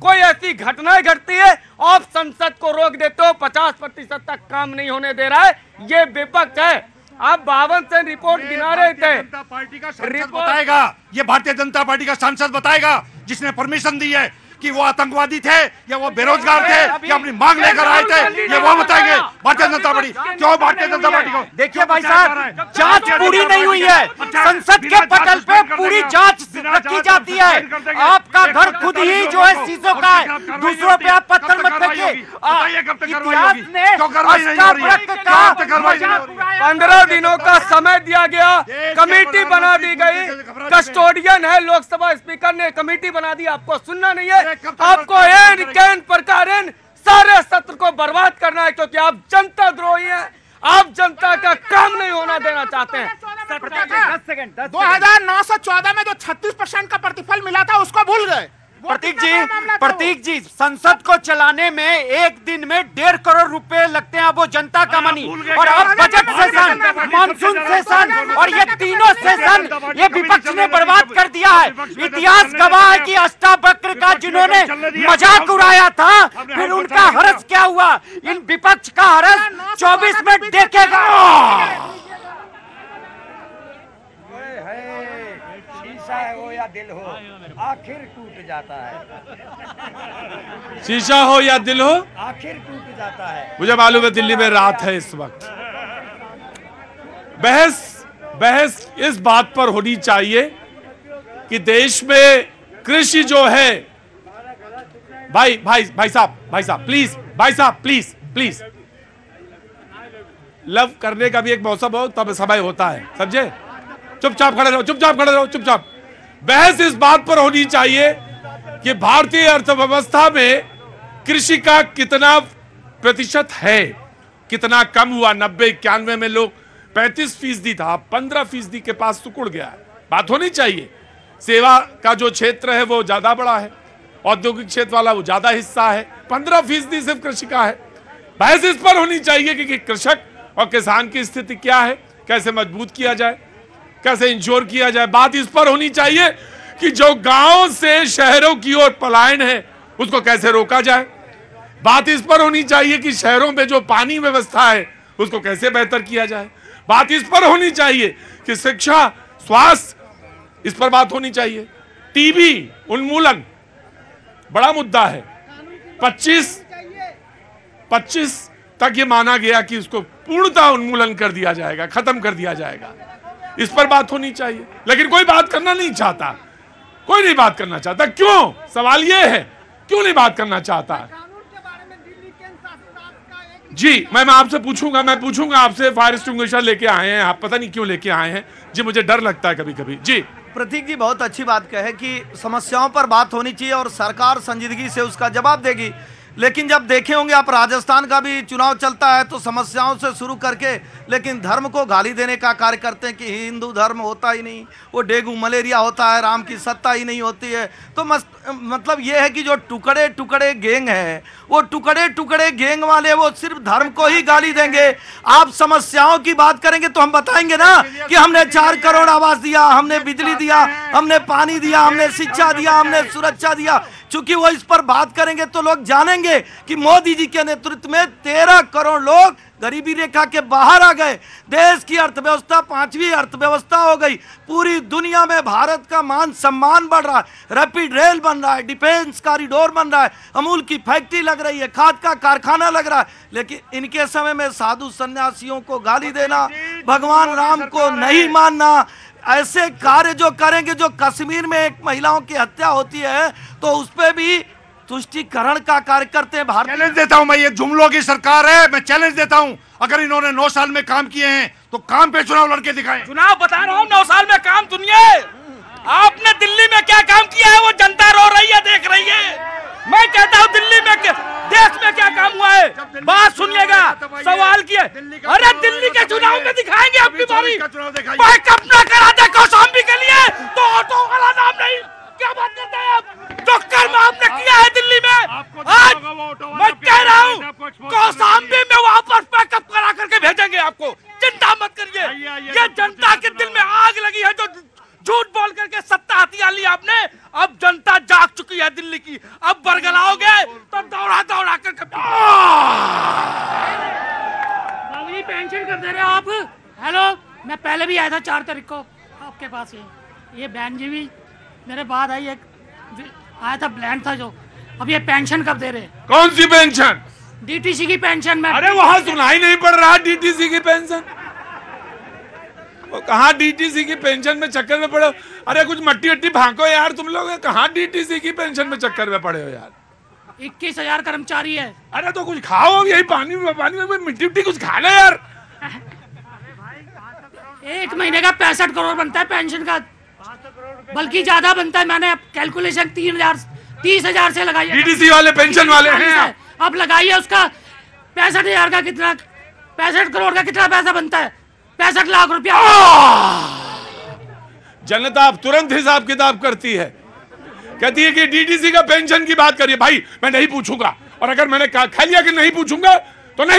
कोई ऐसी घटनाएं घटती है आप संसद को रोक देते हो, 50% तक काम नहीं होने दे रहा है, ये विपक्ष है। आप 52 से रिपोर्ट गिना रहे थे, जनता पार्टी का सांसद बताएगा, ये भारतीय जनता पार्टी का सांसद बताएगा जिसने परमिशन दी है कि वो आतंकवादी थे या वो बेरोजगार थे या अपनी मांग लेकर आए थे, ये वो बताएंगे। भारतीय जनता पार्टी क्यों भारतीय जनता पार्टी को? देखिए भाई साहब, जांच पूरी नहीं हुई है, संसद के पटल पे पूरी जांच रखी जाती है। आपका घर खुद ही जो है शीशों का है, दूसरों पे आप पत्थर मत फेंकिए। इतिहास ने 15 दिनों का समय दिया गया, कमेटी बना दी गई, कस्टोडियन है लोकसभा स्पीकर ने कमेटी बना दी, आपको सुनना नहीं है, आपको कैन प्रकार सारे सत्र को बर्बाद करना है क्योंकि आप जनता द्रोही हैं, आप जनता का काम नहीं होना देना चाहते हैं। 2914 में जो 36% का प्रतिफल मिला था उसको भूल गए। प्रतीक जी, संसद को चलाने में एक दिन में 1.5 करोड़ रुपए लगते हैं, वो जनता का मनी। और अब बजट सेशन, मानसून सेशन और ये तीनों सेशन ये विपक्ष ने बर्बाद कर दिया है। इतिहास गवाह है कि अष्टवक्र का जिन्होंने मजाक उड़ाया था, फिर उनका हर्ष क्या हुआ। इन विपक्ष का हर्ष 24 मिनट देखेगा। शीशा है वो या दिल हो, आखिर टूट जाता है। शीशा हो या दिल हो, आखिर टूट जाता है। मुझे मालूम है दिल्ली में रात है इस वक्त। बहस इस बात पर होनी चाहिए कि देश में कृषि जो है, भाई साहब प्लीज, भाई साहब प्लीज लव करने का भी एक मौसम हो तब समय होता है, समझे? चुपचाप खड़े रहो, चुपचाप। बहस इस बात पर होनी चाहिए कि भारतीय अर्थव्यवस्था में कृषि का कितना प्रतिशत है, कितना कम हुआ। 90-91 में लोग 35% था, 15% के पास सिकुड़ गया है। बात होनी चाहिए। सेवा का जो क्षेत्र है वो ज्यादा बड़ा है, औद्योगिक क्षेत्र वाला वो ज्यादा हिस्सा है, 15% सिर्फ कृषि का है। बहस इस पर होनी चाहिए कि कृषक और किसान की स्थिति क्या है, कैसे मजबूत किया जाए, कैसे इंश्योर किया जाए। बात इस पर होनी चाहिए कि जो गांव से शहरों की ओर पलायन है उसको कैसे रोका जाए। बात इस पर होनी चाहिए कि शहरों में जो पानी व्यवस्था है उसको कैसे बेहतर किया जाए। बात इस पर होनी चाहिए कि शिक्षा, स्वास्थ्य, इस पर बात होनी चाहिए। टीबी उन्मूलन बड़ा मुद्दा है। 25 तक ये माना गया कि इसको पूर्णतः उन्मूलन कर दिया जाएगा, खत्म कर दिया जाएगा। इस पर बात होनी चाहिए, लेकिन कोई बात करना नहीं चाहता, कोई नहीं बात करना चाहता। क्यों? सवाल ये है, क्यों नहीं बात करना चाहता? जी मैं आपसे पूछूंगा, आपसे। फायर एक्सटिंग्विशर लेके आए हैं आप, पता नहीं क्यों लेके आए हैं जी, मुझे डर लगता है कभी कभी। जी प्रतीक जी, बहुत अच्छी बात कहे कि समस्याओं पर बात होनी चाहिए और सरकार संजीदगी से उसका जवाब देगी। लेकिन जब देखे होंगे आप, राजस्थान का भी चुनाव चलता है तो समस्याओं से शुरू करके लेकिन धर्म को गाली देने का कार्य करते हैं कि हिंदू धर्म होता ही नहीं, वो डेंगू मलेरिया होता है, राम की सत्ता ही नहीं होती है। तो मतलब ये है कि जो टुकड़े टुकड़े गैंग है, वो टुकड़े टुकड़े गैंग वाले वो सिर्फ धर्म को ही गाली देंगे। आप समस्याओं की बात करेंगे तो हम बताएंगे ना कि हमने 4 करोड़ आवास दिया, हमने बिजली दिया, हमने पानी दिया, हमने शिक्षा दिया, हमने सुरक्षा दिया। चूंकि वो इस पर बात करेंगे तो लोग जानेंगे कि मोदी जी के नेतृत्व में 13 करोड़ लोग गरीबी रेखा के बाहर आ गए। देश की अर्थव्यवस्था 5वीं अर्थव्यवस्था हो गई। पूरी दुनिया में भारत का मान सम्मान बढ़ रहा है, रैपिड रेल बन रहा है, डिफेंस कॉरिडोर बन रहा है, अमूल की फैक्ट्री लग रही है, खाद का कारखाना लग रहा है। लेकिन इनके समय में साधु सन्यासियों को गाली देना, भगवान राम को नहीं मानना, ऐसे कार्य जो करेंगे, जो कश्मीर में एक महिलाओं की हत्या होती है तो उस पर भी तुष्टिकरण का कार्य करते हैं। भारत चैलेंज देता हूं मैं, ये जुमलों की सरकार है, मैं चैलेंज देता हूं, अगर इन्होंने 9 साल में काम किए हैं तो काम पे चुनाव लड़के दिखाएं। चुनाव बता रहा हूं, 9 साल में काम सुनिए। आपने दिल्ली में क्या काम किया है वो जनता रो रही है, देख रही है। मैं कहता हूं दिल्ली में, देश में क्या काम हुआ है, बात सुनिएगा। सवाल किए, अरे दिल्ली के चुनाव में दिखाएंगे अपनी बारी। अपना करा दे कौशाम्बी के लिए तो ऑटो वाला नाम नहीं, क्या बात करते हैं आप? जो कर्म आपने किया है दिल्ली में, आज मैं कह रहा हूँ कौशाम्बी में वापस पैकअप करा करके भेजेंगे आपको, चिंता मत करिए। ये जनता के दिल में आग लगी है, जो झूठ बोल करके सत्ता हथिया ली आपने। अब जनता जाग चुकी है दिल्ली की, अब गड़गड़ाओगे तो दौड़ा दौड़ा कर बाबूजी पेंशन कर दे रहे हो आप। हेलो, मैं पहले भी आया था 4 तारीख को आपके पास। ये बहन जी भी मेरे बाद आई, एक आया था ब्लैंड था जो। अब ये पेंशन कब दे रहे? कौन सी पेंशन? डीटीसी की पेंशन में। अरे वहां सुनाई नहीं पड़ रहा डीटीसी की पेंशन। कहाँ डीटीसी की पेंशन में चक्कर में पड़े हो? अरे कुछ मट्टी वट्टी भांको यार तुम लोग। कहाँ डीटीसी की पेंशन में चक्कर में पड़े हो यार? 21,000 कर्मचारी है। अरे तो कुछ खाओ, यही पानी में मिट्टी वट्टी कुछ खा लो यार। 1 महीने का 65 करोड़ बनता है पेंशन का, बल्कि ज्यादा बनता है। मैंने कैलकुलेशन 30,000 से लगाई है। डीटीसी वाले पेंशन वाले हैं। अब लगाइए उसका 65,000 का कितना, 65 करोड़ का कितना पैसा बनता है? 65 लाख रुपया। जनता अब तुरंत हिसाब किताब करती है, कहती है कि डीटीसी का पेंशन की बात करिए। भाई मैं नहीं पूछूंगा, और अगर मैंने खा लिया कि नहीं पूछूंगा तो नहीं।